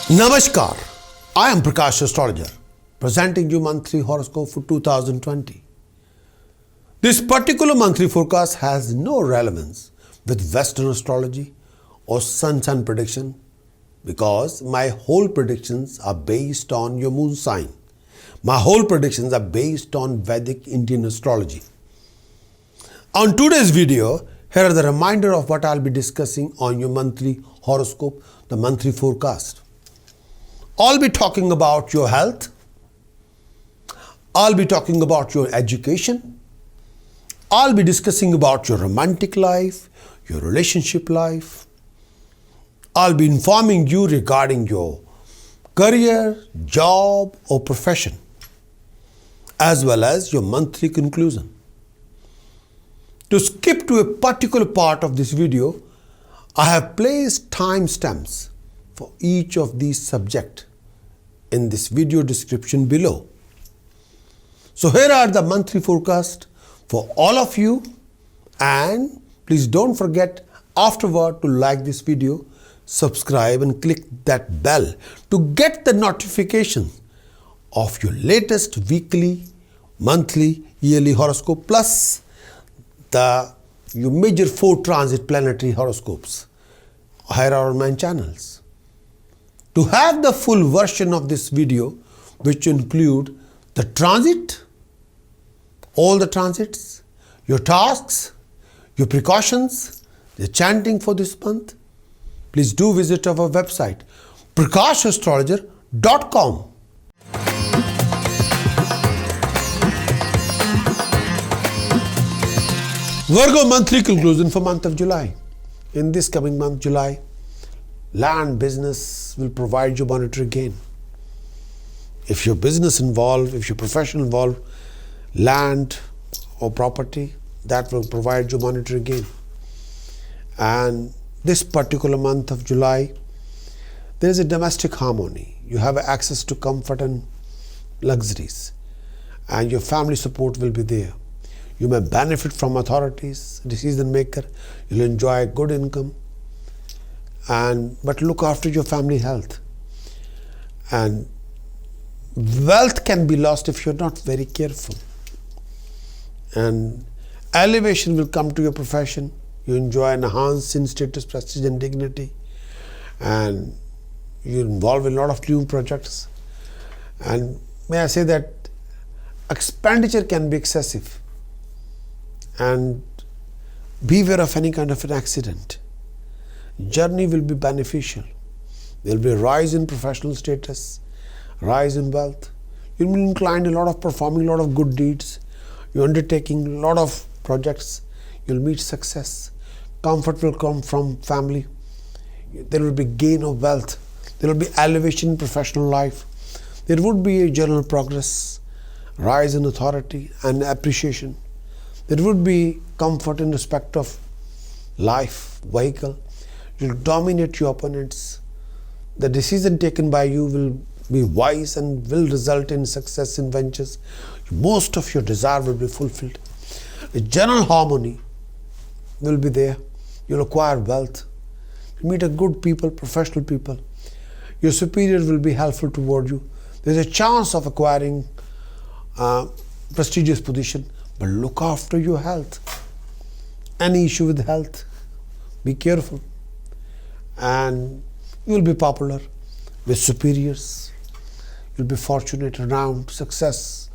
Namaskar, I am Prakash Astrologer, presenting you monthly horoscope for 2020. This particular monthly forecast has no relevance with Western astrology or sun prediction because my whole predictions are based on your moon sign. My whole predictions are based on Vedic Indian astrology. On today's video, here are the reminder of what I'll be discussing on your monthly horoscope, the monthly forecast. I'll be talking about your health. I'll be talking about your education. I'll be discussing about your romantic life, your relationship life. I'll be informing you regarding your career, job or profession, as well as your monthly conclusion. To skip to a particular part of this video, I have placed timestamps for each of these subjects in this video description below. So here are the monthly forecast for all of you, and please don't forget afterward to like this video, subscribe and click that bell to get the notification of your latest weekly, monthly, yearly horoscope plus your major 4 transit planetary horoscopes. Here are my channels. To have the full version of this video, which include the transit, all the transits, your tasks, your precautions, the chanting for this month, please do visit our website prakashastrologer.com. Virgo monthly conclusion for month of July. In this coming month, July, land business will provide you monetary gain. If your business involved, if your profession involved, land or property, that will provide you monetary gain. And this particular month of July, there is a domestic harmony. You have access to comfort and luxuries, and your family support will be there. You may benefit from authorities, decision maker. You'll enjoy good income, but look after your family health. And wealth can be lost if you're not very careful. And elevation will come to your profession. You enjoy an enhanced in status, prestige and dignity. And you're involved in a lot of new projects. And may I say that expenditure can be excessive. And beware of any kind of an accident. Journey will be beneficial. There will be a rise in professional status, rise in wealth. You'll be inclined a lot of performing a lot of good deeds. You're undertaking a lot of projects. You'll meet success. Comfort will come from family. There will be gain of wealth. There will be elevation in professional life. There would be a general progress, rise in authority and appreciation. There would be comfort in respect of life, vehicle. You'll dominate your opponents. The decision taken by you will be wise and will result in success in ventures. Most of your desire will be fulfilled. A general harmony will be there. You'll acquire wealth. You meet a good people, professional people. Your superior will be helpful toward you. There's a chance of acquiring prestigious position, but look after your health. Any issue with health, be careful. And you will be popular with superiors. You'll be fortunate around success,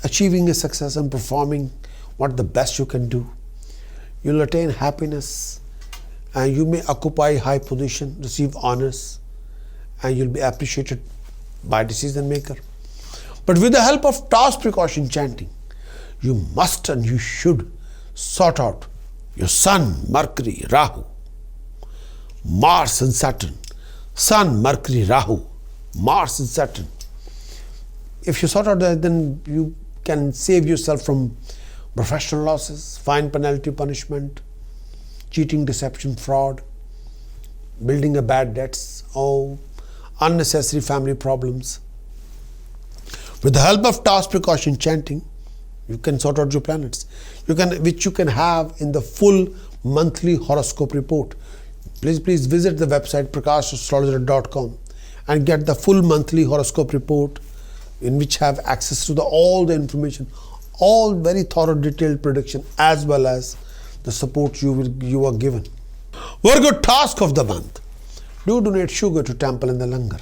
achieving a success and performing what the best you can do. You'll attain happiness, and you may occupy high position, receive honors, and you'll be appreciated by decision maker. But with the help of task precaution chanting, you must and you should sort out your Sun, Mercury, Rahu, Mars and Saturn. Sun, Mercury, Rahu, Mars and Saturn. If you sort out that, then you can save yourself from professional losses, fine, penalty, punishment, cheating, deception, fraud, building a bad debts, or unnecessary family problems. With the help of task precaution chanting, you can sort out your planets, which you can have in the full monthly horoscope report. Please visit the website prakashastrologer.com and get the full monthly horoscope report in which have access to all the information, all very thorough detailed prediction as well as the support you are given. Virgo task of the month. Do donate sugar to temple in the langar.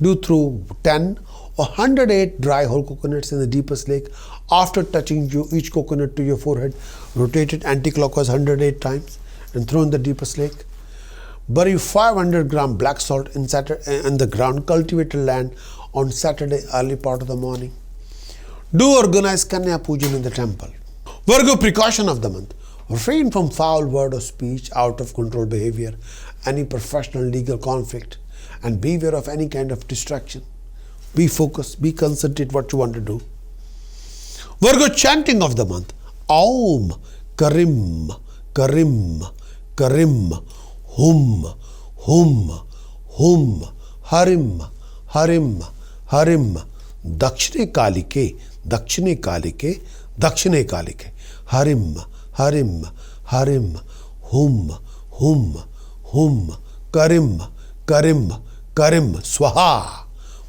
Do throw 10 or 108 dry whole coconuts in the deepest lake. After touching each coconut to your forehead, rotate it anti-clockwise 108 times and throw in the deepest lake. Bury 500 gram black salt in the ground cultivated land on Saturday early part of the morning. Do organize Kanya Pujan in the temple. Virgo precaution of the month. Refrain from foul word or speech, out of control behavior, any professional legal conflict, and beware of any kind of distraction. Be focused, be concentrated what you want to do. Virgo chanting of the month. Aum, Karim, Karim, Karim, Hum, Hum, Hum, Harim, Harim, Harim, Dakshine Kalike, Dakshine Kalike, Dakshine Kalike, Harim, Harim, Harim, Hum, Hum, Hum, Karim, Karim, Karim, Swaha.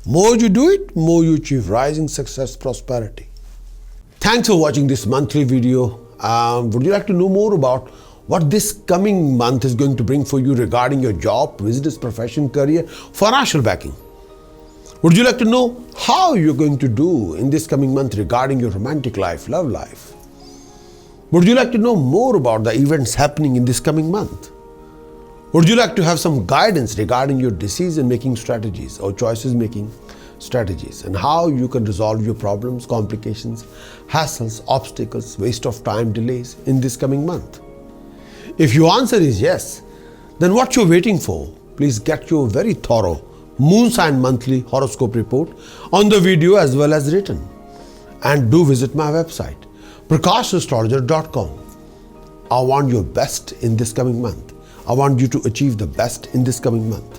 More you do it, more you achieve rising success, prosperity. Thanks for watching this monthly video. Would you like to know more about what this coming month is going to bring for you regarding your job, business, profession, career, financial backing? Would you like to know how you're going to do in this coming month regarding your romantic life, love life? Would you like to know more about the events happening in this coming month? Would you like to have some guidance regarding your decision-making strategies or choices-making strategies and how you can resolve your problems, complications, hassles, obstacles, waste of time, delays in this coming month? If your answer is yes, then what you're waiting for? Please get your very thorough Moon Sign Monthly Horoscope Report on the video as well as written. And do visit my website, prakashastrologer.com. I want your best in this coming month. I want you to achieve the best in this coming month.